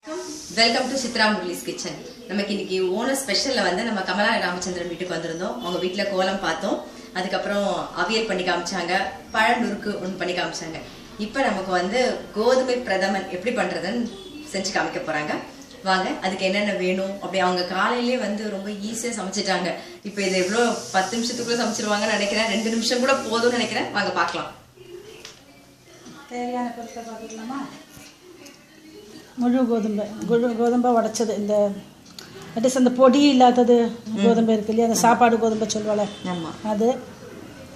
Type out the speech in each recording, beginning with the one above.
Welcome to Chitra Murali's kitchen. நமக்கு இன்னைக்கு ஓணம் ஸ்பெஷல்ல வந்து நம்ம கமலா ராமச்சந்திரன் வீட்டுக்கு வந்திருந்தோம். அவங்க வீட்டுல கோலம் பார்த்தோம். அதுக்கப்புறம் அவியல் பண்ணி காமிச்சாங்க, பழநுறுக்கு ஒன்று பண்ணி காமிச்சாங்க. இப்போ நமக்கு வந்து கோதுமை பிரதமன் எப்படி பண்றதுன்னு செஞ்சு காமிக்க போறாங்க. வாங்க, அதுக்கு என்னென்ன வேணும் அப்படி அவங்க காலையிலேயே வந்து ரொம்ப ஈஸியா சமைச்சிட்டாங்க. இப்போ இது எவ்வளோ 10 நிமிஷத்துக்குள்ள சமைச்சிருவாங்கன்னு நினைக்கிறேன். 2 நிமிஷம் கூட போதும்னு நினைக்கிறேன். வாங்க பார்க்கலாம். தேவையான பொருட்களை பார்த்துக்கலாமா? முழு கோதுமை உடைச்சது, இந்த அட்லீஸ்ட் அந்த பொடி இல்லாதது கோதுமை இருக்கு இல்லையா, அந்த சாப்பாடு கோதுமை சொல்லுவாள், அது.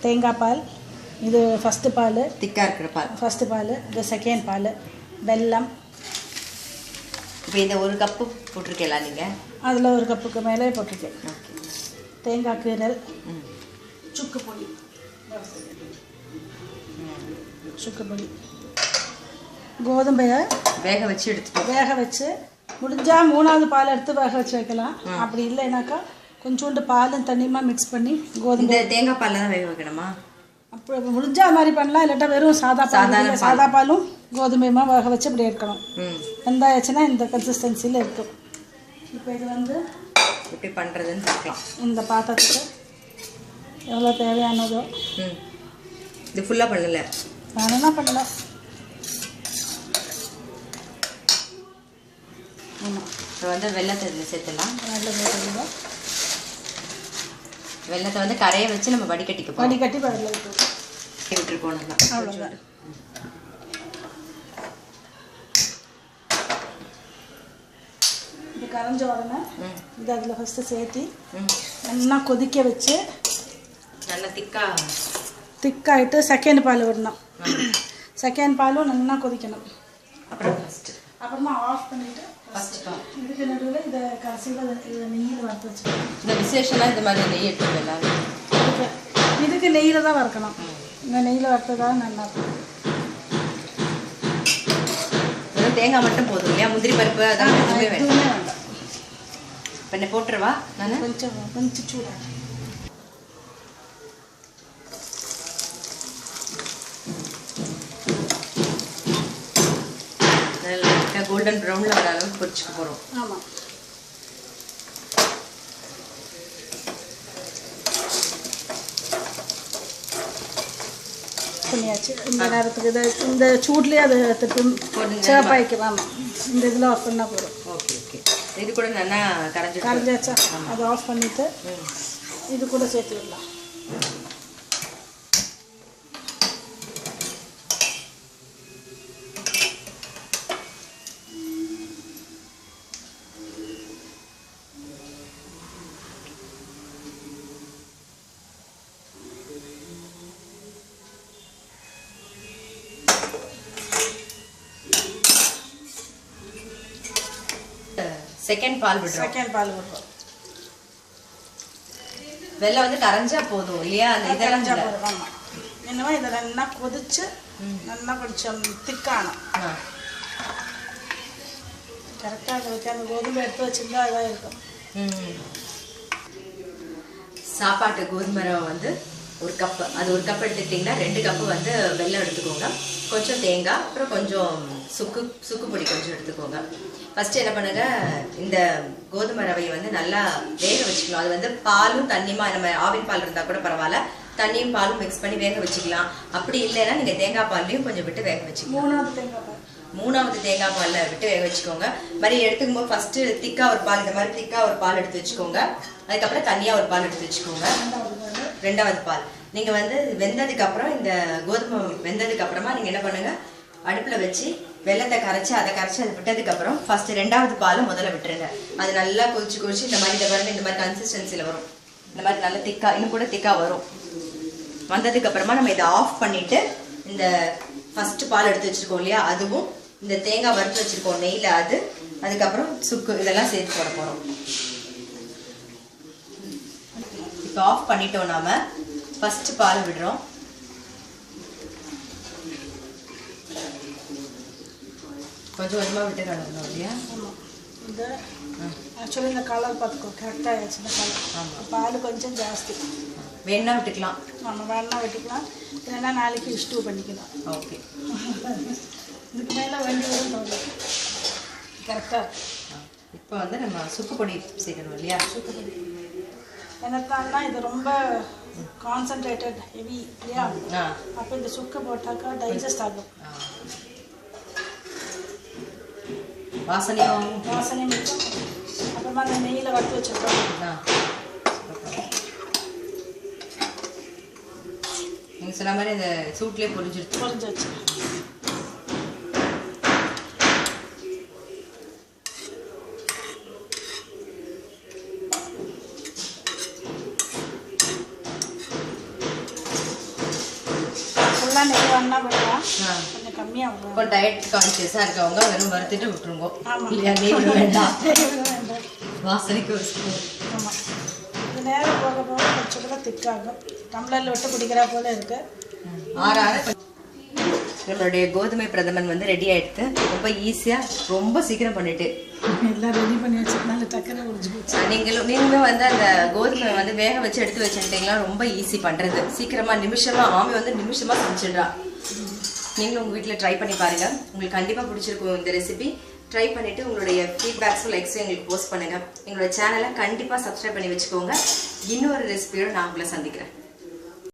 தேங்காய் பால், இது ஃபஸ்ட்டு பால், திக்காக இருக்கிற பால் ஃபஸ்ட்டு பால், இது செகண்ட் பால், வெல்லம். இப்போ இந்த 1 கப்பு போட்டிருக்கேன் நீங்கள், அதில் 1 கப்புக்கு மேலே போட்டிருக்கேன். தேங்காய் கீரல், சுக்கு பொடி, சுக்கு பொடி, கோதுமையை வேக வச்சு முடிஞ்சால் 3வது பால் எடுத்து வேக வச்சு வைக்கலாம். அப்படி இல்லைனாக்கா கொஞ்சோண்டு பாலும் தண்ணியுமா மிக்ஸ் பண்ணி கோதுமை தேங்காய் பாலில் தான் வேக வைக்கணுமா? அப்போ முடிஞ்சா அது மாதிரி பண்ணலாம். இல்லாட்டா வெறும் சாதா பாலும் கோதுமையுமா வேக வச்சு இப்படி எடுக்கணும். வெந்தாயாச்சுன்னா இந்த கன்சிஸ்டன்சியில் இருக்கும். இப்போ இது வந்து எப்படி பண்ணுறதுன்னு பார்க்கலாம். இந்த பாத்திரத்துக்கு எவ்வளோ தேவையானதோ. இது ஃபுல்லாக பண்ணலை, வேணும்னா பண்ணலாம். ஆமாம், இப்போ வந்து வெள்ளத்தை இதில் சேர்த்துலாம். வெள்ளத்தை வந்து கரையை வச்சு நம்ம வடிகட்டி விட்டுருப்போம். நல்லா அவ்வளோதான். இது கரைஞ்ச உடனே இது அதில் ஃபஸ்ட்டு சேர்த்து நல்லா கொதிக்க வச்சு நல்லா திக்காயிட்டு செகண்ட் பால் விடணும். செகண்ட் பாலும் நல்லா கொதிக்கணும். அப்புறமா ஆஃப் பண்ணிவிட்டு இதுக்கு நடுவில் இதை கடைசியில் நெய்யில் வறுத்து வச்சுக்கணும். இந்த விசேஷம்லாம் இந்த மாதிரி நெய் எடுத்துக்கலாம். இதுக்கு நெய்யில் தான் வறுக்கணும். இந்த நெய்யில் வறுத்ததாக நல்லாயிருக்கும். தேங்காய் மட்டும் போதும் இல்லையா? முந்திரி பருப்பு அதெல்லாம் எதுவுமே வேண்டாம். இப்போ என்ன போட்டுருவா? நான் கொஞ்சம் சூடாக கோல்டன் ப்ரௌனில் வர அளவுக்கு பொரிச்சுக்க போகிறோம். ஆமாம், பண்ணியாச்சு. இந்த நேரத்துக்கு இந்த சூட்லேயே அது சேப்பாய்க்கு. ஆமாம், இந்த இதில் ஆஃப் பண்ணால் போதும். Okay okay. இது கூட நல்லா கரைஞ்சாச்சா? அதை ஆஃப் பண்ணிவிட்டு இது கூட சேர்த்து விடலாம். செகண்ட் பால் விடுறோம். வெல்லம் வந்து கரைஞ்சா போதும் இல்லையா? அந்த இதெல்லாம் போதும். ஆமாம், என்னவோ இதை நல்லா கொதிச்சு நல்லா கொஞ்சம் திக்கானும். கரெக்டாக அதை வச்சு அந்த கோதுமை எடுத்து வச்சுருந்தா அதான் இருக்கும். சாப்பாட்டு கோதுமை ரவை வந்து 1 கப்பு, அது 1 கப் எடுத்துக்கிட்டிங்கன்னா 2 கப்பு வந்து வெல்லம் எடுத்துக்கோங்க. கொஞ்சம் தேங்காய், அப்புறம் கொஞ்சம் சுக்கு பொடி கொஞ்சம் எடுத்துக்கோங்க. ஃபஸ்ட்டு என்ன பண்ணுங்க, இந்த கோதுமை ரவையை வந்து நல்லா வேக வச்சுக்கணும். அது வந்து பாலும் தண்ணியுமா, நம்ம ஆவின் பால் இருந்தால் கூட பரவாயில்ல, தண்ணியும் பாலும் மிக்ஸ் பண்ணி வேக வச்சுக்கலாம். அப்படி இல்லைன்னா நீங்கள் தேங்காய் பால்லையும் கொஞ்சம் விட்டு வேக வச்சுக்கலாம். 3வது தேங்காய் பாலில் விட்டு வேக வச்சுக்கோங்க. மாதிரி எடுத்துக்கும் போது ஃபஸ்ட்டு திக்காக ஒரு பால், இந்த மாதிரி திக்காக ஒரு பால் எடுத்து வச்சுக்கோங்க. அதுக்கப்புறம் தனியாக ஒரு பால் எடுத்து வச்சுக்கோங்க. 2வது பால் நீங்கள் வந்து வெந்ததுக்கப்புறம், இந்த கோதுமை வெந்ததுக்கு அப்புறமா நீங்கள் என்ன பண்ணுங்கள், அடுப்பில் வச்சு வெள்ளத்தை கரைச்சி அதை விட்டதுக்கப்புறம் ஃபஸ்ட்டு 2வது பாலை முதல்ல விட்டுருங்க. அது நல்லா கொதிச்சு இந்த மாதிரி இந்த மாதிரி கன்சிஸ்டன்சியில் வரும். இந்த மாதிரி நல்லா திக்காக, இன்னும் கூட திக்காக வரும். வந்ததுக்கப்புறமா நம்ம இதை ஆஃப் பண்ணிவிட்டு இந்த ஃபஸ்ட்டு பால் எடுத்து வச்சுருக்கோம் இல்லையா, அதுவும் இந்த தேங்காய் வறுத்து வச்சுருக்கோம் நெய்யில், அதுக்கப்புறம் சுக்கு இதெல்லாம் சேர்த்து போட போகிறோம். இப்போ ஆஃப் பண்ணிட்டோம். நாம ஃபஸ்ட்டு பால் விடுறோம். கொஞ்சம் கொஞ்சமாக விட்டு கலக்கணும் இல்லையா? ஆமாம், இந்த ஆக்சுவலி இந்த கலர் பார்த்துக்கோ, கரெக்டாக ஆயிடுச்சு. இந்த கலர். ஆமாம், பால் கொஞ்சம் ஜாஸ்தி வேணா விட்டுக்கலாம். ஆமாம், வேணா விட்டுக்கலாம். இல்லைன்னா நாளைக்கு ஸ்டூ பண்ணிக்கலாம். ஓகே, இதுக்கு மேலே வண்டி வரும். கரெக்டாக. இப்போ வந்து நம்ம சுக்கு பொடி சேர்க்கணும் இல்லையா? சுக்கு பொடி என்னத்தான்னா இது ரொம்ப கான்சன்ட்ரேட்டட் ஹெவி இல்லையா? அப்போ இந்த சுக்கு போட்டாக்கா டைஜஸ்ட் ஆகும். வாசனையும் மிச்சம். அப்புறமா அந்த நெய்யில் வறுத்து வச்சுருக்கோம். நீங்கள் சொன்ன மாதிரி இந்த சூட்லேயே பொரிஞ்சு வச்சு ஃபுல்லாக நெய் வாங்கினா விடலாம், கொஞ்சம் கம்மியாக விடலாம். இப்போ டயட் கான்சியஸாக இருக்கவங்க வெறும் வறுத்துட்டு விட்டுருங்க. ஆமாம், இல்லையா? நெய் விட வேண்டாம், வாசனைக்கு ஒரு ஸ்பூன். ஆமாம், இது நேரம் போக போக கொஞ்சம் கூட திக்காகும். டம்ளரில் விட்டு குடிக்கிறா போல இருக்கு. நம்மளுடைய கோதுமை பிரதமன் வந்து ரெடி ஆயிடுது. ரொம்ப ஈஸியாக ரொம்ப சீக்கிரம் பண்ணிட்டு எல்லாம் ரெடி பண்ணி வச்சுருந்தாலும் டக்குன்னு முடிஞ்சு போச்சு. நீங்களுமே வந்து அந்த கோதுமை வந்து வேக வச்சு எடுத்து வச்சுட்டீங்களா? ரொம்ப ஈஸி பண்ணுறது. சீக்கிரமாக நிமிஷமாக ஆமி வந்து நிமிஷமாக செஞ்சிடுறா. நீங்களும் உங்கள் வீட்டில் ட்ரை பண்ணி பாருங்கள். உங்களுக்கு கண்டிப்பாக பிடிச்சிருக்கும் இந்த ரெசிபி. ட்ரை பண்ணிவிட்டு உங்களுடைய ஃபீட்பேக்ஸும் லைக்ஸும் எங்களுக்கு போஸ்ட் பண்ணுங்கள். எங்களோட சேனலை கண்டிப்பாக சப்ஸ்கிரைப் பண்ணி வச்சுக்கோங்க. இன்னொரு ரெசிபியோடு நான் உங்களை சந்திக்கிறேன்.